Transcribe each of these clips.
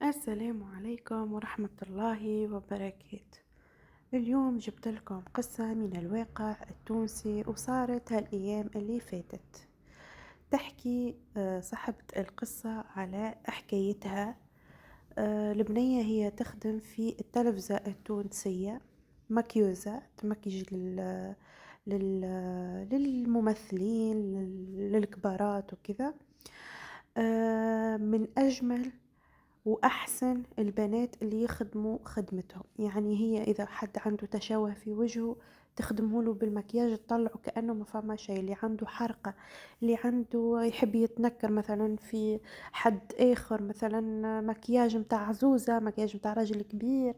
السلام عليكم ورحمة الله وبركاته. اليوم جبت لكم قصة من الواقع التونسي وصارت هالأيام اللي فاتت. تحكي صاحبة القصة على حكايتها. البنية هي تخدم في التلفزة التونسية، مكيوزة تمكيج لل... للممثلين، للكبارات وكذا. من أجمل وأحسن البنات اللي يخدموا خدمتهم، يعني هي إذا حد عنده تشوه في وجهه تخدمه له بالمكياج تطلعه كأنه ما فما شيء. اللي عنده حرقة، اللي عنده يحب يتنكر مثلا في حد آخر، مثلا مكياج متاع عزوزة، مكياج متاع راجل كبير.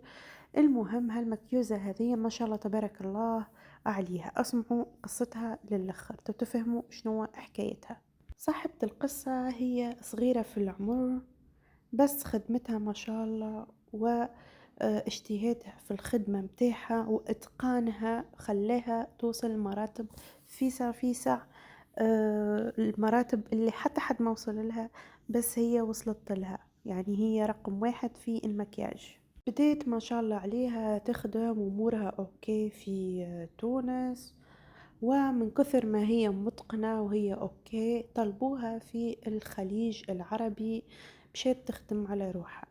المهم هالمكيوزة هذه ما شاء الله تبارك الله عليها. اسمعوا قصتها للآخر تفهموا شنو حكايتها. صاحبة القصة هي صغيرة في العمر، بس خدمتها ما شاء الله واجتهادها في الخدمة متاعها واتقانها خلاها توصل مراتب فيسع المراتب اللي حتى حد ما وصل لها، بس هي وصلت لها. يعني هي رقم واحد في المكياج. بديت ما شاء الله عليها تخدم أمورها أوكي في تونس، ومن كثر ما هي متقنة وهي أوكي طلبوها في الخليج العربي، مشيت تخدم على روحها.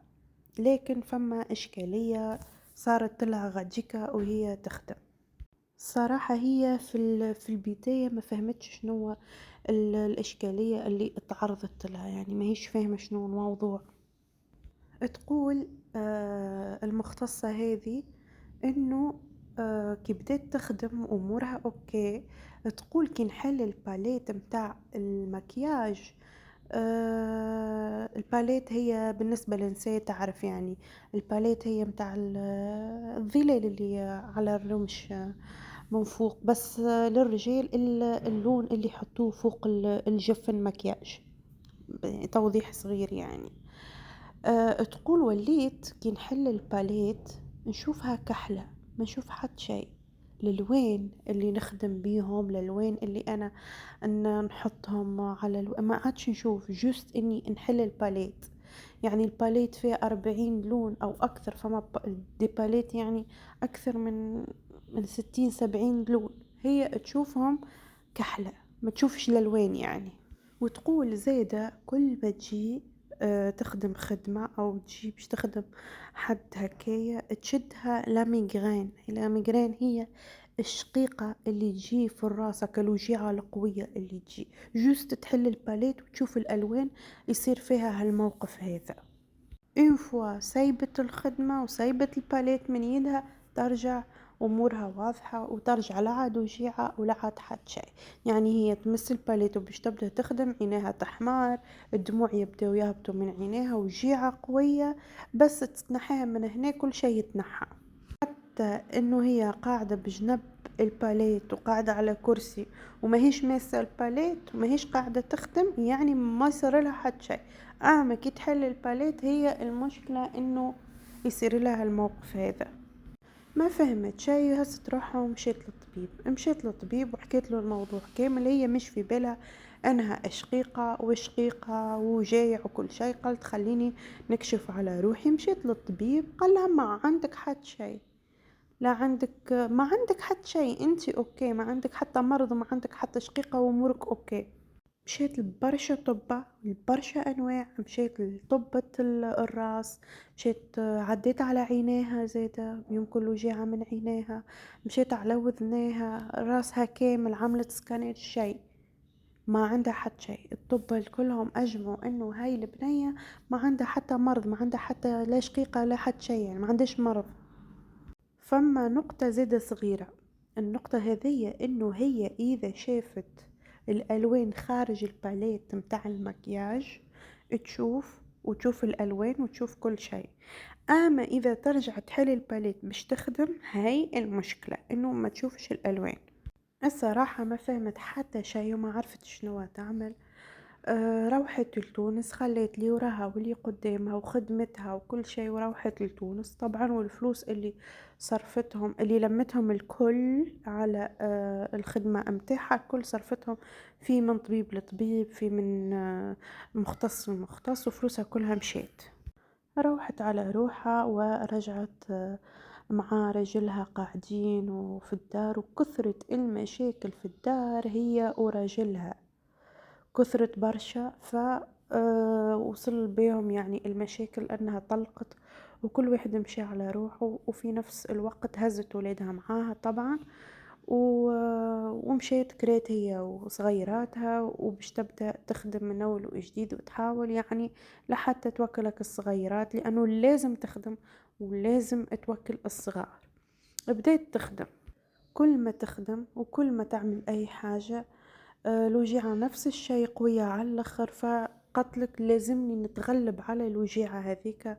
لكن فما إشكالية صارت لها غاديكا وهي تخدم. صراحة هي في البداية ما فهمتش شنو الإشكالية اللي اتعرضت لها، يعني ما هيش فاهمة شنو الموضوع. تقول المختصة هذه انه كي بدات تخدم امورها اوكي. تقول كي نحل الباليت متاع المكياج، الباليت هي بالنسبة للنساء تعرف، يعني الباليت هي متاع الظلال اللي على الرمش من فوق، بس للرجال اللون اللي يحطوه فوق الجفن مكياج. توضيح صغير يعني. تقول وليت كي نحل الباليت نشوفها كحلة، ما نشوف حد شيء. الالوان اللي نخدم بيهم، الالوان اللي انا ان نحطهم على ما عادش نشوف جوست اني نحل الباليت. يعني الباليت فيه 40 لون او اكثر، فما دي باليت يعني اكثر من 60 70 لون، هي تشوفهم كحلة ما تشوفش الالوان يعني. وتقول زيادة كل ما تجي تخدم خدمة أو تجي باش تخدم حد هكايا تشدها لا ميغرين هي الشقيقة اللي تجي في راسك، الوجيعة القوية اللي تجي جوست تحل الباليت وتشوف الألوان يصير فيها هالموقف هذا. اون فوا سايبت الخدمة وسايبت الباليت من يدها ترجع امورها واضحة وترجع لا عاد وجيعة ولا عاد حد شيء. يعني هي تمس الباليت وباش تبدا تخدم عينيها تحمار، الدموع يبداو يهبطوا من عينيها وجيعة قوية، بس تتنحيها من هنا كل شيء يتنحى. حتى انه هي قاعدة بجنب الباليت وقاعدة على كرسي وما هيش ماسة الباليت وما هيش قاعدة تخدم، يعني ما يصير لها حد شيء. اما كي تحل الباليت هي المشكلة انه يصير لها الموقف هذا. ما فهمت شيء، هسه تروحها مشيت للطبيب وحكيت له الموضوع كامل. هي مش في بالها انها شقيقة وشقيقة وجايع وكل شيء. قالت خليني نكشف على روحي. مشيت للطبيب قال لها ما عندك حد شيء، لا عندك ما عندك حتى شيء، انتي اوكي، ما عندك حتى مرض وما عندك حتى شقيقة وامورك اوكي. مشيت لبرشا طبة، لبرشا انواع. مشيت لطبة الراس، مشيت عديت على عينيها زيادة يمكن وجيعة من عينيها، مشيت على وذنيها، راسها كامل، عملت سكانير، شيء ما عندها حتى شيء. الطب الكلهم اجمعوا انه هاي البنية ما عندها حتى مرض، ما عندها حتى لا شقيقة لا حتى شيء، يعني ما عندهاش مرض. فما نقطة زادة صغيرة، النقطة هذية انه هي اذا شافت الالوان خارج الباليت متاع المكياج وتشوف الالوان وتشوف كل شيء. اما اذا ترجع تحل الباليت باش تخدم، هاي المشكلة انه ما تشوفش الالوان. الصراحة ما فهمت حتى شيء وما عرفت شنو تعمل. روحت لتونس، خليت لي وراها واللي قدامها وخدمتها وكل شيء وروحت لتونس طبعا. والفلوس اللي صرفتهم اللي لمتهم الكل على الخدمة متاعها الكل صرفتهم في من طبيب لطبيب، في من مختص لمختص، وفلوسها كلها مشيت. روحت على روحها ورجعت مع رجلها قاعدين وفي الدار، وكثرت المشاكل في الدار هي ورجلها، كثرت برشا. ف وصل بيهم يعني المشاكل أنها طلقت وكل واحد مشى على روحه، وفي نفس الوقت هزت ولادها معاها طبعا، و... ومشيت كريت هي وصغيراتها وباش تبدأ تخدم من أول وجديد وتحاول يعني لحتى توكلك الصغيرات، لأنه لازم تخدم ولازم توكل الصغار. بديت تخدم، كل ما تخدم وكل ما تعمل أي حاجة الوجيعة نفس الشي قوية على الآخر، فقالتلك لازمني نتغلب على الوجيعة هذيك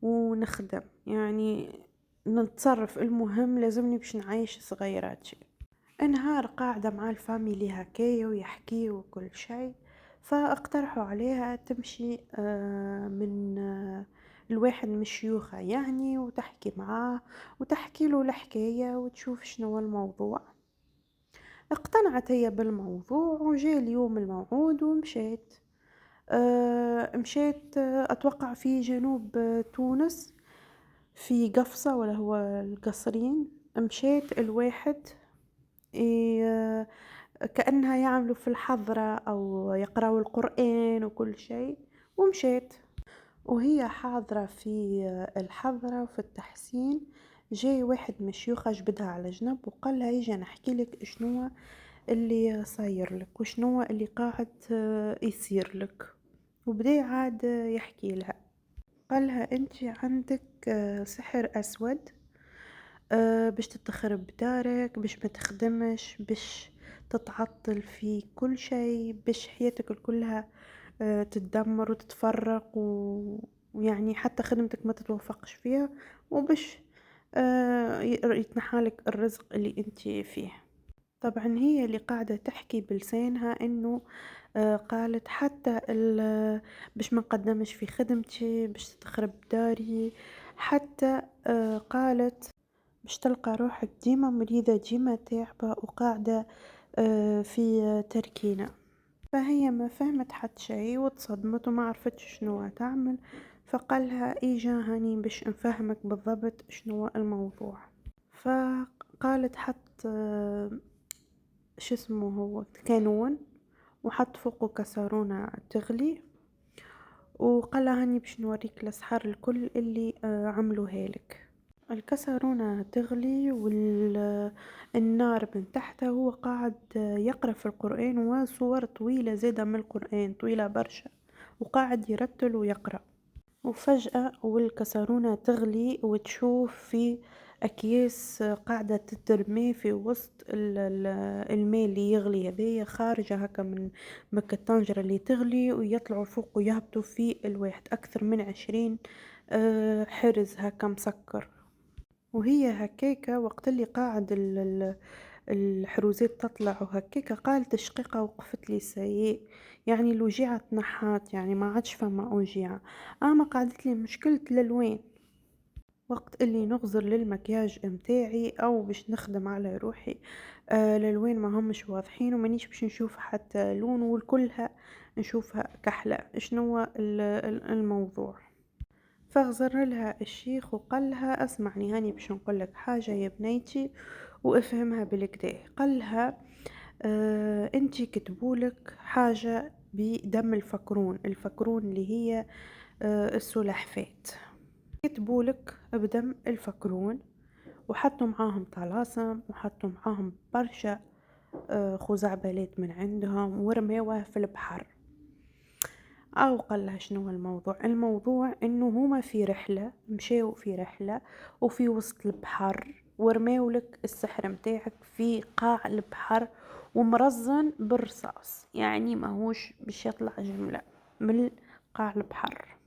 ونخدم، يعني نتصرف، المهم لازمني باش نعيش صغيراتي. نهار قاعدة مع الفاميلي هكايا ويحكيو وكل شيء، فاقترحوا عليها تمشي من الواحد من الشيوخة يعني وتحكي معاه وتحكي له الحكاية وتشوف شنو هو الموضوع. اقتنعت هي بالموضوع وجاء اليوم الموعود ومشيت. مشيت أتوقع في جنوب تونس، في قفصة ولا هو القصرين. مشيت الواحد ي- كأنها يعملوا في الحضرة أو يقرأوا القرآن وكل شيء. ومشيت وهي حاضرة في الحضرة وفي التحسين، جاي واحد من الشيوخ جبدها على جنب وقال لها يجي نحكي لك شنو اللي صاير لك وشنو اللي قاعد يصير لك. وبدأ عاد يحكي لها، قالها انت عندك سحر اسود، باش تتخرب دارك، باش ما تخدمش، باش تتعطل في كل شيء، باش حياتك كلها تتدمر وتتفرق ويعني حتى خدمتك ما تتوفقش فيها، وباش يتنحالك الرزق اللي انت فيه. طبعا هي اللي قاعدة تحكي بلسانها انه قالت حتى باش ما نقدمش في خدمتي، باش تخرب داري، حتى قالت باش تلقى روحك ديما مريضة ديما تعبة وقاعدة في تركينة. فهي ما فهمت حتى شيء وتصدمت وما عرفتش شنو تعمل، فقالها ايجا هاني باش نفهمك بالضبط شنو الموضوع. فقالت حط شو اسمه هو كانون وحط فوقه كسرونة تغلي، وقالها هاني باش نوريك الأسحار الكل اللي عملوها لك. الكسرونة تغلي والنار من تحت، هو قاعد يقرأ في القرآن وصور طويلة زيادة من القرآن، طويلة برشا، وقاعد يرتل ويقرأ. وفجأة والكسرونة تغلي وتشوف في أكياس قاعدة تترمي في وسط الماء اللي يغلي هذايا، خارجة هكا من الطنجرة اللي تغلي، ويطلعوا فوق ويهبطوا في الواحد أكثر من 20 حرز هكا مسكر. وهي هكاكا وقت اللي قاعد الحروزات تطلع وهكاكا، قالت الشقيقة وقفت لي سيء، يعني الوجيعة تنحات، يعني ما عادش فما وجيعة. اما قعدت لي مشكلة الالوان، وقت اللي نغزر للمكياج متاعي او باش نخدم على روحي الالوان ما همش واضحين ومانيش باش نشوف حتى لون والكلها نشوفها كحلة. شنو هو الموضوع؟ فغزر لها الشيخ وقال لها اسمعني هاني باش نقول لك حاجة يا بنيتي وافهمها بالكدا. قال لها انتي كتبولك حاجة بدم الفكرون، الفكرون اللي هي السلحفات، كتبولك بدم الفكرون وحطوا معاهم طلاسم وحطوا معاهم برشا خزعبلات من عندهم ورميوها في البحر. او قال لها شنو هو الموضوع؟ الموضوع انه هما في رحلة، مشاو في رحلة وفي وسط البحر ورميولك السحر متاعك في قاع البحر ومرزن بالرصاص، يعني ماهوش باش يطلع جملة من قاع البحر.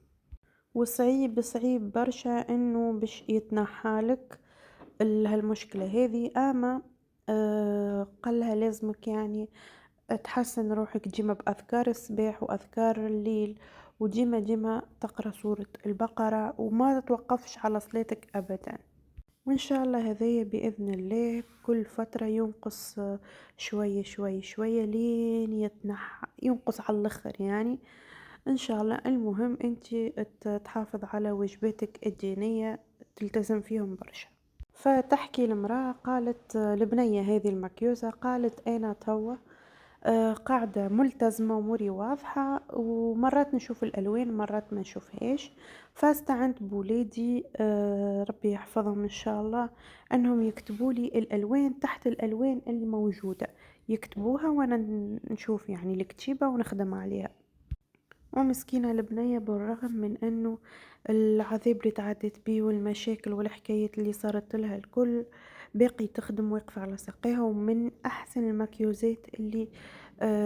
وصعيب صعيب برشا انه باش يتنحالك هالمشكلة هذه. اما قالها لازمك يعني تحسن روحك ديما بأذكار الصباح وأذكار الليل، وديما ديما تقرأ سورة البقرة وما تتوقفش على صلاتك أبدا. وإن شاء الله هذايا بإذن الله كل فترة ينقص شوية شوية شوية لين يتنحى، ينقص على الآخر يعني إن شاء الله. المهم أنتِ تحافظ على واجباتك الدينية، تلتزم فيهم برشا. فتحكي المرأة قالت البنية هذه المكيوزة، قالت أنا توا قاعدة ملتزمة أموري واضحة، ومرات نشوف الألوان مرات ما نشوفهاش، فاستعنت بولادي ربي يحفظهم إن شاء الله، أنهم يكتبوا لي الألوان تحت الألوان الموجودة، يكتبوها وأنا نشوف يعني الكتيبة ونخدم عليها. ومسكينة البنية بالرغم من أنه العذاب اللي تعدت بيه والمشاكل والحكايات اللي صارت لها الكل باقي تخدم واقفة على ساقيها، ومن أحسن المكيوزات اللي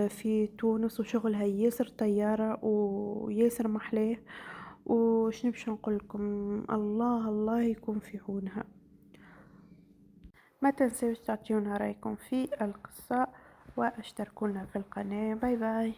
في تونس، وشغلها ياسر طيارة وياسر محلاه. وشنو باش نقولكم، الله الله يكون في عونها. ما تنسوش تعطيونا رأيكم في القصة واشتركونا في القناة. باي باي.